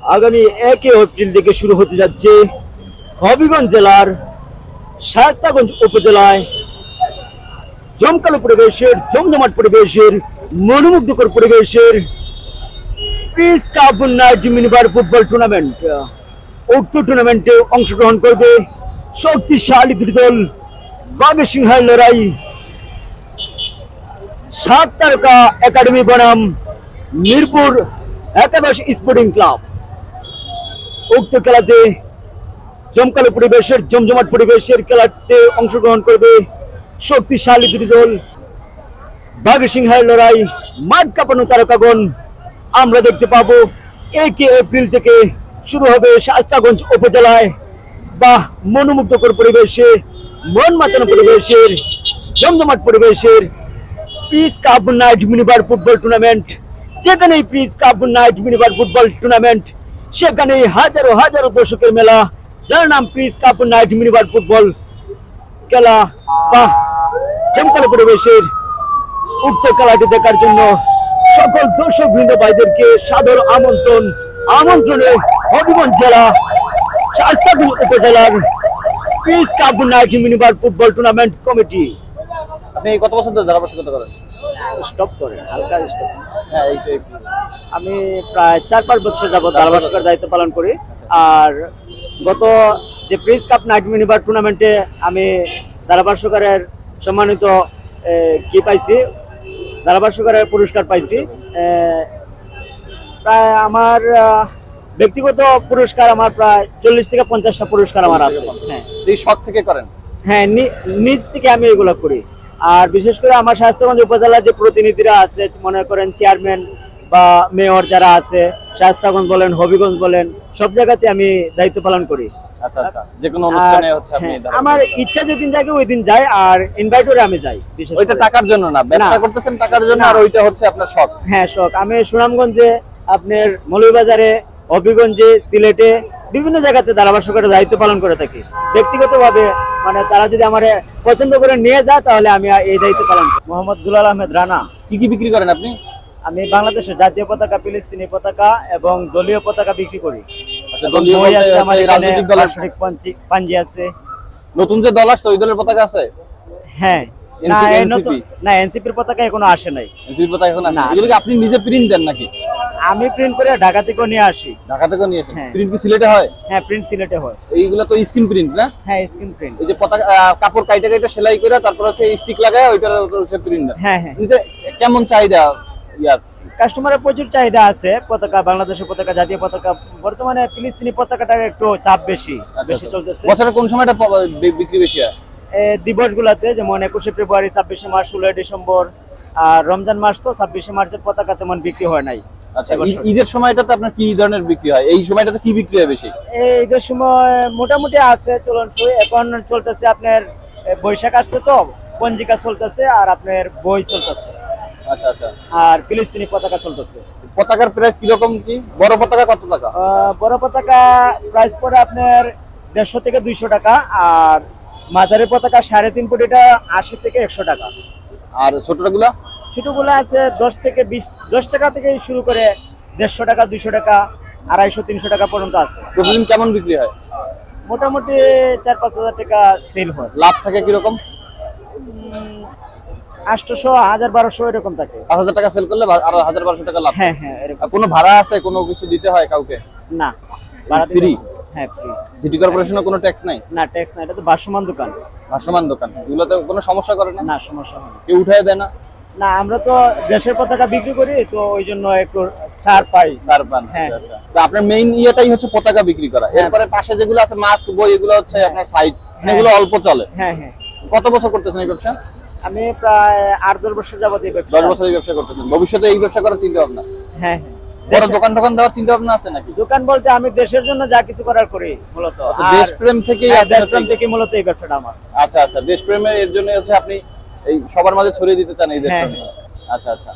আগামী 1 এপ্রিল থেকে শুরু হতে যাচ্ছে হবিগঞ্জ জেলার শায়েস্তাগঞ্জ উপজেলায় জমকালো পরিবেশের জমজমাট পরিবেশের মনোমুগ্ধকর পরিবেশের peace cup night minibar football tournament. উক্ত টুর্নামেন্টে অংশগ্রহণ করবে শক্তিশালী দুটি দল বাঘের সিংহের লড়াই 7 তারকা একাডেমি বনাম মিরপুর একাদশ স্পোর্টিং ক্লাব। উক্ত খেলাতে জমকালো পরিবেশের জমজমাট পরিবেশের খেলাতে অংশগ্রহণ করবে শক্তিশালী দুটি দল বাঘের সিংহের লড়াই। মাঠ কাঁপানো তারকাগণ আমরা দেখতে পাবো 1 এপ্রিল থেকে শুরু হবে শায়েস্তাগঞ্জ উপজেলায় বা মনোমুগ্ধকর পরিবেশে মন মাতানো পরিবেশের জমজমাট পরিবেশের peace cup night minibar football tournament. যেখানেই peace cup night minibar football tournament সেখানেই হাজারো হাজারো দর্শকের মেলা, যার নাম peace cup night minibar football খেলা বা জমকালো পরিবেশের উক্ত খেলাটি দেখার জন্য সকল দর্শক বৃন্দ ভাইদেরকে সাদর আমন্ত্রণে হবিগঞ্জ জেলা শায়েস্তাগঞ্জ উপজেলার piece cup night minibar football tournament committee. আপনি কত বছর ধরে ধারাভাষ্যকতা করেন? স্টপ করেন, হালকা স্টপ। হ্যাঁ, আমি প্রায় 4-5 বছর যাবত ধারাভাষ্যকার দায়িত্ব পালন করি। আর গত যে প্রিন্স কাপ নাইট মিনিবার টুর্নামেন্টে আমি ধারাভাষ্যকারের সম্মানিত কি পাইছি, ধারাভাষ্যকারের পুরস্কার পাইছি। প্রায় আমার ব্যক্তিগত পুরস্কার আমার প্রায় 40 থেকে 50টা পুরস্কার আমার আছে। হ্যাঁ, এই শখ থেকে করেন? হ্যাঁ, নিজ থেকে আমি এগুলো করি। আর বিশেষ করে আমার শায়েস্তাগঞ্জ উপজেলার যে প্রতিনিধিরা আছে, মনে করেন চেয়ারম্যান বা মেয়র যারা আছে, শায়েস্তাগঞ্জ বলেন হবিগঞ্জ বলেন, সব জায়গাতে আমি দায়িত্ব পালন করি। আচ্ছা আচ্ছা, যে কোনো অনুষ্ঠানে হচ্ছে আপনি? আমার ইচ্ছা যেদিন যাই ওই দিন যাই, আর ইনভাইট করে আমি যাই। বিশেষ ওইটা টাকার জন্য না, ব্যবসা করতেছেন টাকার জন্য, আর ওইটা হচ্ছে আপনার শখ? হ্যাঁ, শখ। আমি সুনামগঞ্জে, আপনার মৌলভীবাজারে, হবিগঞ্জে, সিলেটে বিভিন্ন জায়গাতে ধারাভাষ্যকারের দায়িত্ব পালন করে থাকি ব্যক্তিগতভাবে। মানে তারা যদি আমার পছন্দ করে নিয়ে যায় তাহলে আমি এই দায়িত্ব পালন করি। মোহাম্মদ দুলাল আহমেদ রানা। কি কি বিক্রি করেন আপনি? আমি বাংলাদেশের জাতীয় পতাকা, ফিলিস্তিনি পতাকা এবং দলীয় পতাকা বিক্রি করি। পাঞ্জি আছে। নতুন যে দল আসছে ওই দলের পতাকা আছে? হ্যাঁ, না এনসিপির পতাকা এখনো আসে নাই। এনসিপির পতাকা এখন না। এগুলো কি আপনি নিজে প্রিন্ট দেন নাকি? আমি প্রিন্ট করে ঢাকা থেকে নিয়ে আসি। ঢাকা থেকে নিয়ে আসেন? প্রিন্ট কি সিলেটে হয়? হ্যাঁ, প্রিন্ট সিলেটে হয়। এইগুলো তো স্ক্রিন প্রিন্ট না? হ্যাঁ, স্ক্রিন প্রিন্ট। এই যে পতাকা কাপড় কাইটা সেলাই করে তারপর হচ্ছে স্টিক লাগায় ওইটার উপর হচ্ছে প্রিন্ট দেন? হ্যাঁ হ্যাঁ। কেমন চাহিদা ইয়ার? কাস্টমারের প্রচুর চাহিদা আছে। পতাকা, বাংলাদেশের পতাকা, জাতীয় পতাকা। বর্তমানে ফিলিস্তিনি পতাকাটার একটু চাপ বেশি চলতেছে। বছরের কোন সময়টা বিক্রি বেশি হয়? দিবসগুলোতে, যেমন 21শে ফেব্রুয়ারি, 26শে মার্চ, 16ই ডিসেম্বর। আর রমজান মাস তো 26শে মার্চের পতাকা তেমন বিক্রি হয় নাই। আচ্ছা, ঈদের সময়টাতে আপনার কি ধরনের বিক্রি হয়? এই সময়টাতে কি বিক্রি হয় বেশি? এই ঈদের সময় মোটামুটি আছে চলনসই। এখন চলতেছে আপনার বৈশাখ আসছে তো পঞ্জিকা চলতেছে, আর আপনার বই চলতেছে। আচ্ছা আচ্ছা। আর ফিলিস্তিনি পতাকা চলতেছে। পতাকার প্রাইস কিরকম কি? বড় পতাকা কত টাকা? বড় পতাকা প্রাইস পড়ে আপনার 150 থেকে 200 টাকা। আর মাঝারি পতাকা 3.5 কোটিটা 80 থেকে 100 টাকা। আর ছোটগুলা? ছোটগুলা আছে 10 টাকা থেকে শুরু করে 150 টাকা, 200 টাকা, 250-300 টাকা পর্যন্ত আছে। প্রতিদিন কেমন বিক্রি হয়? মোটামুটি 4-5 হাজার টাকা সেল হয়। লাভ থাকে কিরকম? 800, 1000-1200 এরকম থাকে। 5000 টাকা সেল করলে আর 1000-1200 টাকা লাভ? হ্যাঁ হ্যাঁ, এরকম। কোনো ভাড়া আছে? কোনো কিছু দিতে হয় কাউকে? না, ভাড়া ফ্রি? হ্যাঁ, ফ্রি। সিটি কর্পোরেশনের কোনো ট্যাক্স নাই? না, ট্যাক্স নাই। এটা তো ভাসমান দোকান। ভাসমান দোকান, এগুলোতে কোনো সমস্যা করে না? না, সমস্যা হয় না। কেউ উঠায় দেয় না? না, আমরা তো দেশের পতাকা বিক্রি করি, তো ওই জন্য একটু ছাড় পাই। ছাড় পান? হ্যাঁ। তো আপনার মেইন ইয়েটাই হচ্ছে পতাকা বিক্রি করা। এরপরে পাশে যেগুলো আছে মাস্ক, বই, এগুলো হচ্ছে আপনার সাইড, এগুলো অল্প চলে? হ্যাঁ হ্যাঁ। কত বছর করতেছেন এই ব্যবসা? আমি প্রায় 8-10 বছর যাবত এই ব্যবসা। 10 বছর এই ব্যবসা করতেছেন। ভবিষ্যতে এই ব্যবসা করার চিন্তা ভাবনা? হ্যাঁ। বড় দোকান দেওয়ার চিন্তা ভাবনা আছে নাকি? দোকান বলতে আমি দেশের জন্য যা কিছু করার করি মূলত। দেশপ্রেম থেকে? দেশপ্রেম থেকে মূলত এই ব্যবসাটা আমার। আচ্ছা আচ্ছা, দেশপ্রেমের এর জন্য হচ্ছে আপনি এই সবার মাঝে ছড়িয়ে দিতে চান এই দেশপ্রেম? আচ্ছা আচ্ছা।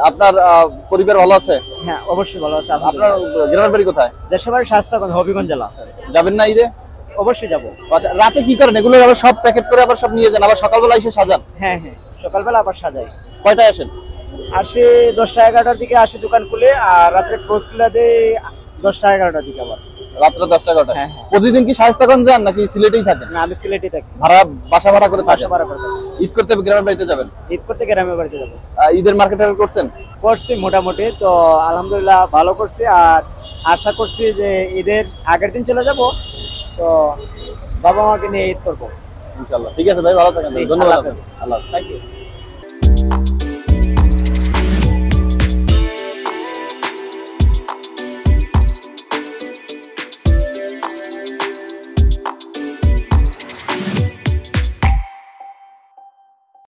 আপনার পরিবার ভালো আছে? হ্যাঁ, অবশ্যই ভালো আছে। আপনার গ্রামের বাড়ি কোথায়? দেশের বাড়ি শায়েস্তাগঞ্জ, হবিগঞ্জ জেলা। যাবেন না ঈদে? অবশ্যই যাবো। আচ্ছা, রাতে কি করেন? এগুলো আবার সব প্যাকেট করে আবার সব নিয়ে যান, আবার সকালবেলা এসে সাজান? হ্যাঁ হ্যাঁ, সকালবেলা আবার সাজাই। কয়টায় আসেন? আসি 10টা 11টার দিকে আসি দোকান খুলে, আর রাত্রে ক্লোজ খুলে দেই 10টা 11টার দিকে আবার। রাত্রে 10টা 11টা। হ্যাঁ, হ্যাঁ। প্রতিদিন কি শায়েস্তাগঞ্জ যান নাকি সিলেটেই থাকেন? না, আমি সিলেটে থাকি। বাসা ভাড়া করে বাসা থাকেন? ভাড়া করে থাকি। ঈদ করতে গ্রামের বাড়িতে যাবেন? ঈদ করতে গ্রামের বাড়িতে যাবো। ঈদের মার্কেট করছেন? করছি মোটামুটি, তো আলহামদুলিল্লাহ ভালো করছি। আর আশা করছি যে ঈদের আগের দিন চলে যাব, তো বাবা মাকে নিয়ে ঈদ করবো ইনশাআল্লাহ। ঠিক আছে ভাই, ভালো থাকেন। জি, ধন্যবাদ আল্লাহ আপনাকে। হাফেজ। আল্লাহ হাফেজ। Thank you.